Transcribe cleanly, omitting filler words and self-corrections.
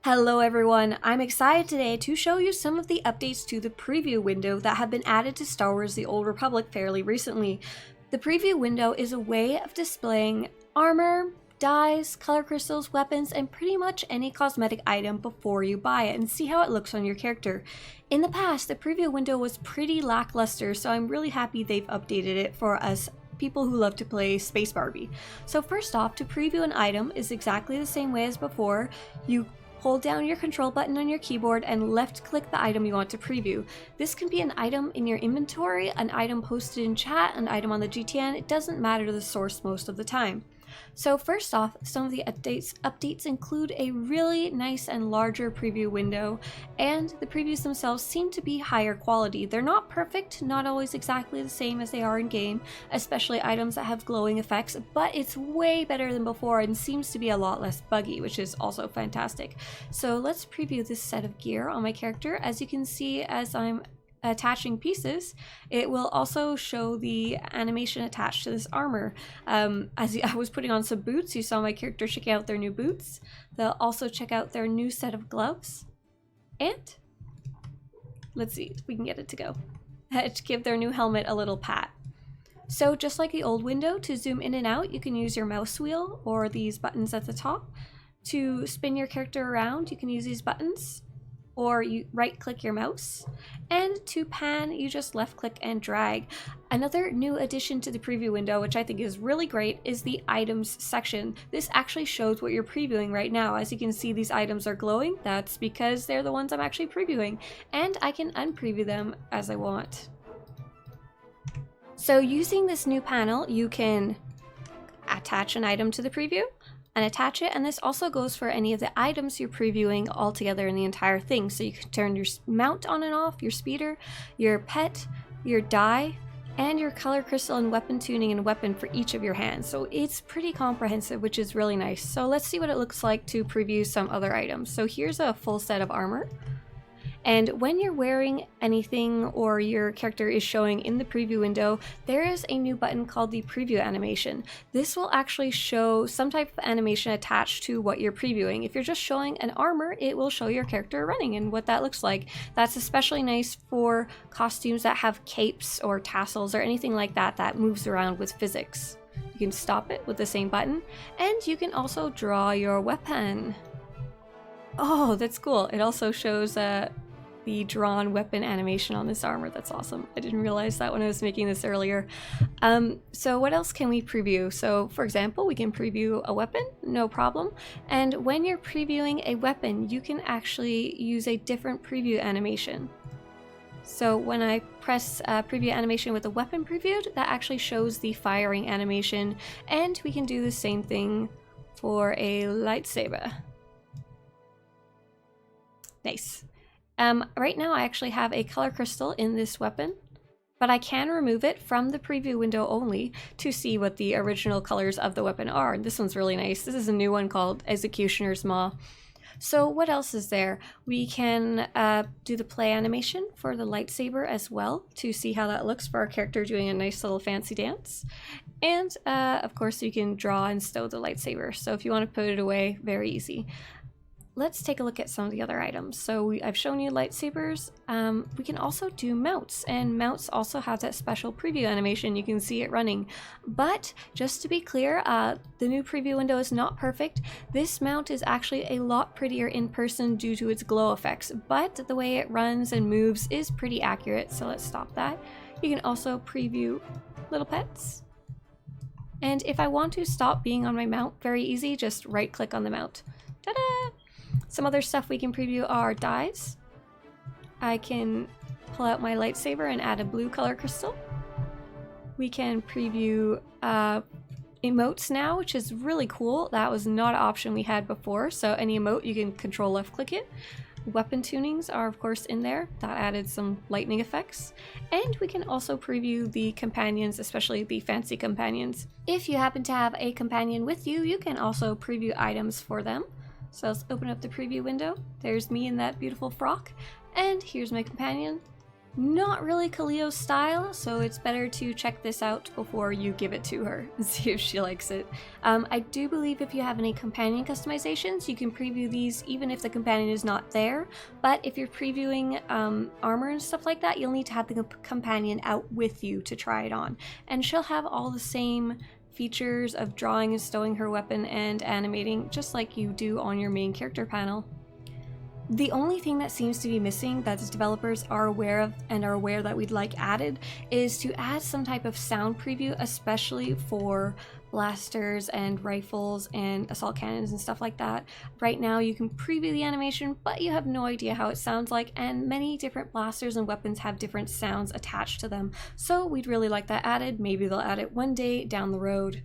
Hello everyone, I'm excited today to show you some of the updates to the preview window that have been added to Star Wars The Old Republic fairly recently. The preview window is a way of displaying armor, dyes, color crystals, weapons, and pretty much any cosmetic item before you buy it and see how it looks on your character. In the past, the preview window was pretty lackluster, so I'm really happy they've updated it for us people who love to play Space Barbie. So first off, to preview an item is exactly the same way as before. You hold down your control button on your keyboard and left click the item you want to preview. This can be an item in your inventory, an item posted in chat, an item on the GTN. It doesn't matter the source most of the time. So first off, some of the updates include a really nice and larger preview window, and the previews themselves seem to be higher quality. They're not perfect, not always exactly the same as they are in game, especially items that have glowing effects, but it's way better than before and seems to be a lot less buggy, which is also fantastic. So let's preview this set of gear on my character. As you can see, as I'm attaching pieces, it will also show the animation attached to this armor. As I was putting on some boots, you saw my character checking out their new boots. They'll also check out their new set of gloves. And let's see if we can get it to go. To give their new helmet a little pat. So just like the old window, to zoom in and out, you can use your mouse wheel or these buttons at the top. To spin your character around, you can use these buttons, or you right click your mouse, and to pan you just left click and drag. Another new addition to the preview window, which I think is really great, is the items section. This actually shows what you're previewing right now. As you can see, these items are glowing. That's because they're the ones I'm actually previewing, and I can unpreview them as I want. So using this new panel, you can attach an item to the preview and attach it, and this also goes for any of the items you're previewing all together in the entire thing. So you can turn your mount on and off, your speeder, your pet, your dye, and your color crystal and weapon tuning and weapon for each of your hands. So it's pretty comprehensive, which is really nice. So let's see what it looks like to preview some other items. So here's a full set of armor. And when you're wearing anything or your character is showing in the preview window, there is a new button called the preview animation. This will actually show some type of animation attached to what you're previewing. If you're just showing an armor, it will show your character running and what that looks like. That's especially nice for costumes that have capes or tassels or anything like that that moves around with physics. You can stop it with the same button, and you can also draw your weapon. Oh, that's cool. It also shows the drawn weapon animation on this armor. That's awesome. I didn't realize that when I was making this earlier. So what else can we preview? So for example, we can preview a weapon, no problem. And when you're previewing a weapon, you can actually use a different preview animation. So when I press preview animation with a weapon previewed, that actually shows the firing animation, and we can do the same thing for a lightsaber. Nice. Right now I actually have a color crystal in this weapon, but I can remove it from the preview window only to see what the original colors of the weapon are. This one's really nice. This is a new one called Executioner's Maw. So what else is there? We can do the play animation for the lightsaber as well to see how that looks for our character doing a nice little fancy dance. And of course you can draw and stow the lightsaber. So if you want to put it away, very easy. Let's take a look at some of the other items. So I've shown you lightsabers. We can also do mounts, and mounts also have that special preview animation. You can see it running. But just to be clear, the new preview window is not perfect. This mount is actually a lot prettier in person due to its glow effects, but the way it runs and moves is pretty accurate. So let's stop that. You can also preview little pets. And if I want to stop being on my mount, very easy, just right click on the mount. Ta-da! Some other stuff we can preview are dyes. I can pull out my lightsaber and add a blue color crystal. We can preview emotes now, which is really cool. That was not an option we had before. So any emote, you can control left click it. Weapon tunings are of course in there. That added some lightning effects. And we can also preview the companions, especially the fancy companions. If you happen to have a companion with you, you can also preview items for them. So let's open up the preview window. There's me in that beautiful frock, and here's my companion. Not really Kaleo's style, so it's better to check this out before you give it to her and see if she likes it. I do believe if you have any companion customizations, you can preview these even if the companion is not there, but if you're previewing armor and stuff like that, you'll need to have the companion out with you to try it on. And she'll have all the same features of drawing and stowing her weapon and animating, just like you do on your main character panel. The only thing that seems to be missing that the developers are aware of and are aware that we'd like added is to add some type of sound preview, especially for blasters and rifles and assault cannons and stuff like that. Right now you can preview the animation, but you have no idea how it sounds like, and many different blasters and weapons have different sounds attached to them. So we'd really like that added. Maybe they'll add it one day down the road.